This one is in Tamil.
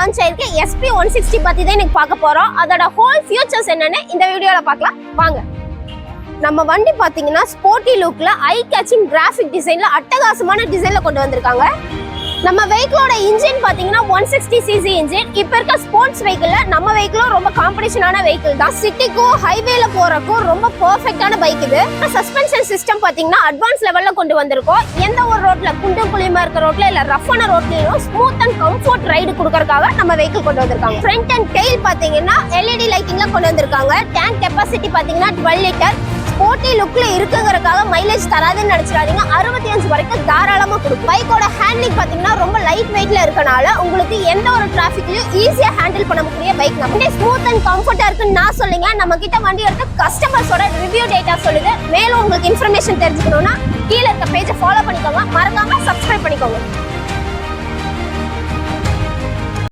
லான்ச் ஆயிருக்கு SP160 பத்தி தான் இன்னைக்கு பார்க்க போறோம். அதோட ஹோல் ஃபியூச்சர்ஸ் என்னன்னு இந்த வீடியோல பார்க்கலாம் வாங்க. நம்ம வண்டி பாத்தீங்கன்னா ஸ்போர்ட்டி லுக்ல ஐ கேச்சிங் கிராஃபிக் டிசைன்ல அட்டகாசமான டிசைன்ல கொண்டு வந்திருக்காங்க. நம்ம வெஹிக்கிளோட இன்ஜின் பாத்தீங்கன்னா 160cc இன்ஜின். இப்ப இருக்க ஸ்போர்ட்ஸ் வெஹிக்கிள்ல நம்ம வெஹிக்கிளும் ரொம்ப காம்படிஷனான வெஹிக்கிள் தான். சிட்டிக்கும் ஹைவேல போறதுக்கும் ரொம்ப பெர்ஃபெக்ட்டான பைக் இது. சஸ்பென்ஷன் சிஸ்டம் பாத்தீங்கன்னா அட்வான்ஸ் லெவல்ல கொண்டு வந்திருக்கோம். எந்த ஒரு ரோட்ல குண்டும் குழியுமா இருக்க ரோட்ல இல்ல ரஃப்பான ரோட்லயும் ஸ்மூத் அண்ட் கம்ஃபர்ட் ரைடு கொடுக்கறதுக்காக நம்ம வெஹிக்கிள் கொண்டு வந்திருக்காங்க. ஃப்ரண்ட் அண்ட் டெயில் பாத்தீங்கன்னா LED லைட்டிங்ல கொண்டு வந்திருக்காங்க. டேங்க் கெபாசிட்டி பாத்தீங்கன்னா 12 லிட்டர். ஸ்போர்ட்டி லுக்ல இருக்குங்கிறதுக்காக மைலேஜ் தராதுன்னு நினைச்சிடாதீங்க. 65 வரைக்கும் தாராளமா கொடுக்கும். பைக்கோட ஹேண்ட்லிங் பாத்தீங்கன்னா ரொம்ப லைட் வெயிட்ல இருக்கனால உங்களுக்கு எந்த ஒரு டிராபிக்லயும் ஈஸியா ஹேண்டில் பண்ணக்கூடிய பைக். நம்ம ஸ்மூத் அண்ட் கம்ஃபர்ட்டா இருக்குன்னு நான் சொல்லுங்க. நம்ம கிட்ட வண்டி எடுத்து கஸ்டமர்ஸோட ரிவ்யூ டேட்டா சொல்லுது. மேலும் உங்களுக்கு இன்ஃபர்மேஷன் தெரிஞ்சுக்கணும்னா கீழே இருக்க பேஜை ஃபாலோ பண்ணிக்கோங்க. மறக்காம சப்ஸ்கிரைப் பண்ணிக்கோங்க.